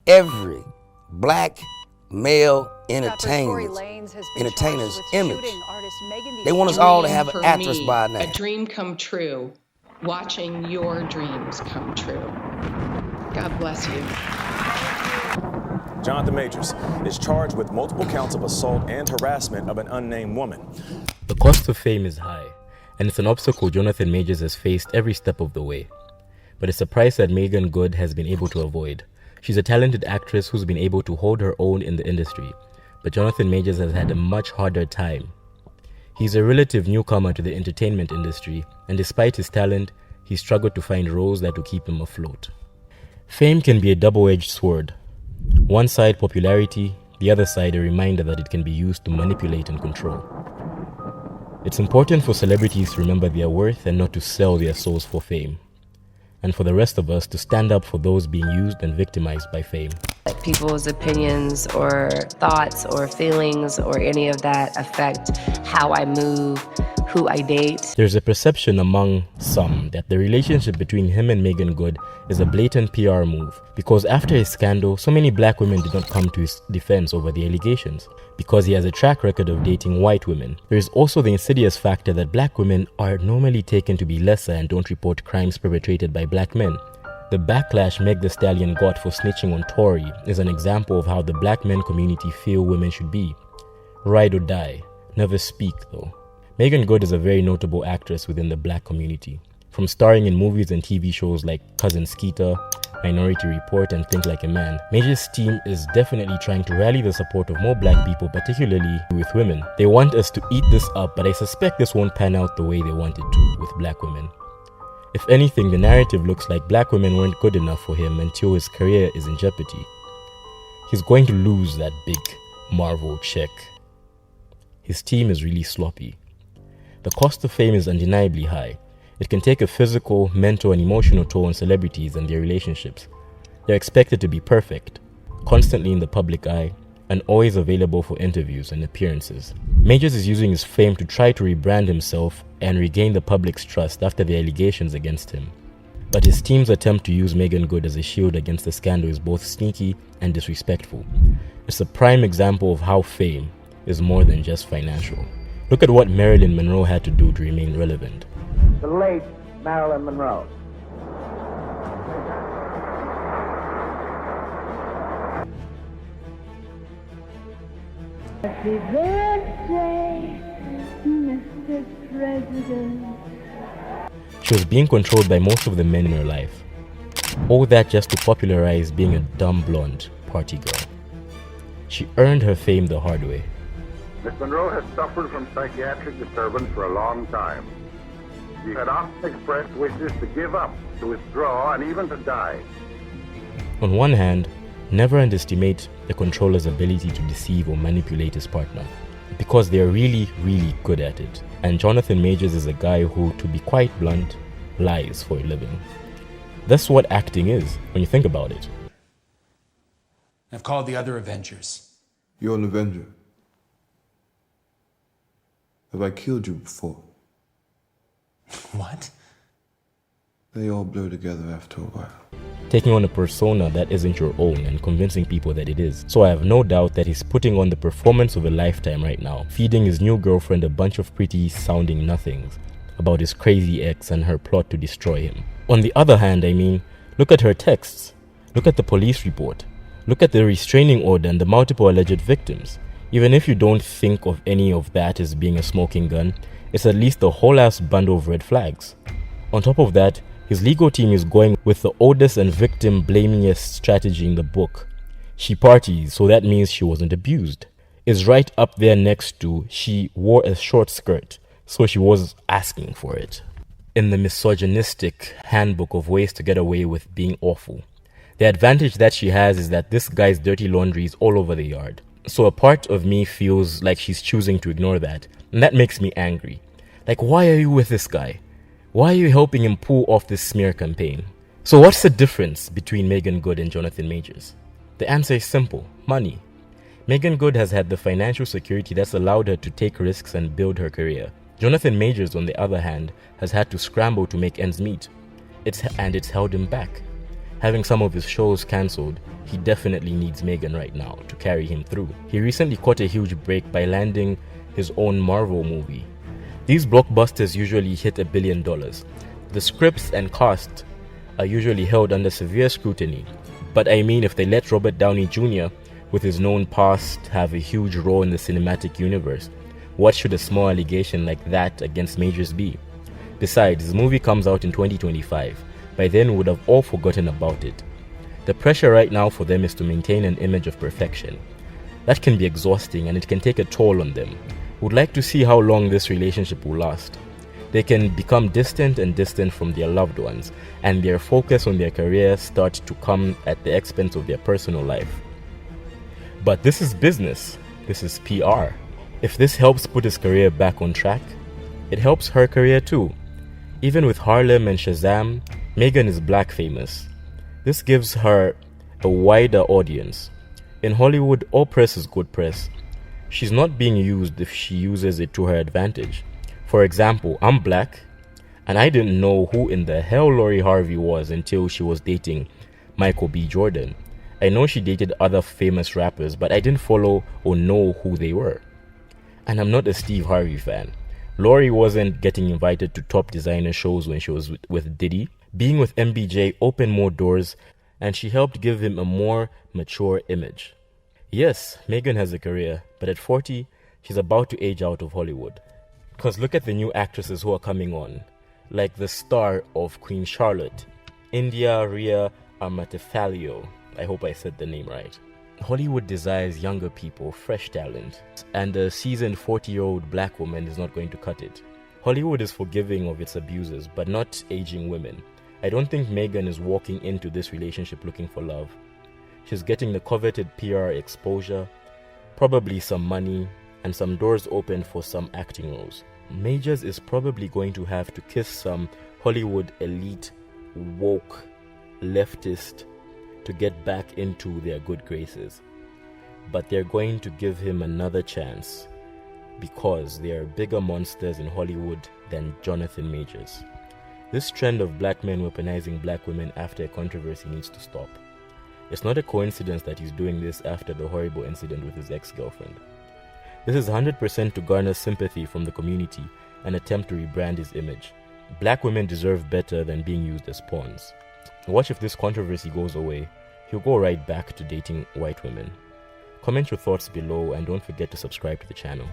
every black male entertainer's image. They want us all to have an actress by now. A dream come true, watching your dreams come true. God bless you. Jonathan Majors is charged with multiple counts of assault and harassment of an unnamed woman. The cost of fame is high, and it's an obstacle Jonathan Majors has faced every step of the way. But it's a price that Meagan Good has been able to avoid. She's a talented actress who's been able to hold her own in the industry, but Jonathan Majors has had a much harder time. He's a relative newcomer to the entertainment industry, and despite his talent, he struggled to find roles that will keep him afloat. Fame can be a double-edged sword. One side popularity, the other side a reminder that it can be used to manipulate and control. It's important for celebrities to remember their worth and not to sell their souls for fame. And for the rest of us to stand up for those being used and victimized by fame. People's opinions or thoughts or feelings or any of that affect how I move, who I date. There's a perception among some that the relationship between him and Meagan Good is a blatant PR move, because after his scandal, so many black women did not come to his defense over the allegations, because he has a track record of dating white women. There is also the insidious factor that black women are normally taken to be lesser and don't report crimes perpetrated by black men. The backlash Meg Thee Stallion got for snitching on Tory is an example of how the black men community feel women should be. Ride or die, never speak though. Meagan Good is a very notable actress within the black community, from starring in movies and TV shows like Cousin Skeeter, Minority Report, and Think Like a Man. Major's team is definitely trying to rally the support of more black people, particularly with women. They want us to eat this up, but I suspect this won't pan out the way they want it to with black women. If anything, the narrative looks like black women weren't good enough for him until his career is in jeopardy. He's going to lose that big Marvel check. His team is really sloppy. The cost of fame is undeniably high. It can take a physical, mental, and emotional toll on celebrities and their relationships. They're expected to be perfect, constantly in the public eye, and always available for interviews and appearances. Majors is using his fame to try to rebrand himself and regain the public's trust after the allegations against him. But his team's attempt to use Meagan Good as a shield against the scandal is both sneaky and disrespectful. It's a prime example of how fame is more than just financial. Look at what Marilyn Monroe had to do to remain relevant. The late Marilyn Monroe. Happy birthday, Mr. President. She was being controlled by most of the men in her life. All that just to popularize being a dumb blonde party girl. She earned her fame the hard way. Miss Monroe has suffered from psychiatric disturbance for a long time. She had often expressed wishes to give up, to withdraw, and even to die. On one hand, never underestimate the controller's ability to deceive or manipulate his partner, because they are really, really good at it. And Jonathan Majors is a guy who, to be quite blunt, lies for a living. That's what acting is, when you think about it. I've called the other Avengers. You're an Avenger. Have I killed you before? What? They all blur together after a while. Taking on a persona that isn't your own and convincing people that it is. So I have no doubt that he's putting on the performance of a lifetime right now, feeding his new girlfriend a bunch of pretty sounding nothings about his crazy ex and her plot to destroy him. On the other hand, look at her texts. Look at the police report. Look at the restraining order and the multiple alleged victims. Even if you don't think of any of that as being a smoking gun, it's at least a whole ass bundle of red flags. On top of that, his legal team is going with the oldest and victim blamingest strategy in the book. She parties, so that means she wasn't abused. Is right up there next to she wore a short skirt, so she was asking for it. In the misogynistic handbook of ways to get away with being awful, the advantage that she has is that this guy's dirty laundry is all over the yard. So a part of me feels like she's choosing to ignore that, and that makes me angry. Like, why are you with this guy? Why are you helping him pull off this smear campaign? So what's the difference between Meagan Good and Jonathan Majors? The answer is simple: money. Meagan Good has had the financial security that's allowed her to take risks and build her career. Jonathan Majors, on the other hand, has had to scramble to make ends meet. It's held him back. having some of his shows cancelled, he definitely needs Megan right now to carry him through. He recently caught a huge break by landing his own Marvel movie. These blockbusters usually hit $1 billion. The scripts and cast are usually held under severe scrutiny, but I mean, if they let Robert Downey Jr., with his known past, have a huge role in the cinematic universe, what should a small allegation like that against majors be? Besides, his movie comes out in 2025. By then, we would have all forgotten about it. The pressure right now for them is to maintain an image of perfection. That can be exhausting and it can take a toll on them. Would like to see how long this relationship will last. They can become distant and distant from their loved ones, and their focus on their career starts to come at the expense of their personal life. But this is business. This is PR. If this helps put his career back on track, it helps her career too. Even with Harlem and Shazam, Megan is black famous. This gives her a wider audience. In Hollywood, all press is good press. She's not being used if she uses it to her advantage. For example, I'm black, and I didn't know who in the hell Lori Harvey was until she was dating Michael B. Jordan. I know she dated other famous rappers, but I didn't follow or know who they were. And I'm not a Steve Harvey fan. Lori wasn't getting invited to top designer shows when she was with Diddy. Being with MBJ opened more doors, and she helped give him a more mature image. Yes, Megan has a career, but at 40, she's about to age out of Hollywood. Because look at the new actresses who are coming on, like the star of Queen Charlotte, India Rhea Amatefalio. I hope I said the name right. Hollywood desires younger people, fresh talent, and a seasoned 40-year-old black woman is not going to cut it. Hollywood is forgiving of its abuses, but not aging women. I don't think Megan is walking into this relationship looking for love. She's getting the coveted PR exposure, probably some money, and some doors open for some acting roles. Majors is probably going to have to kiss some Hollywood elite, woke, leftist to get back into their good graces. But they're going to give him another chance because there are bigger monsters in Hollywood than Jonathan Majors. This trend of black men weaponizing black women after a controversy needs to stop. It's not a coincidence that he's doing this after the horrible incident with his ex-girlfriend. This is 100% to garner sympathy from the community and attempt to rebrand his image. Black women deserve better than being used as pawns. Watch if this controversy goes away, he'll go right back to dating white women. Comment your thoughts below and don't forget to subscribe to the channel.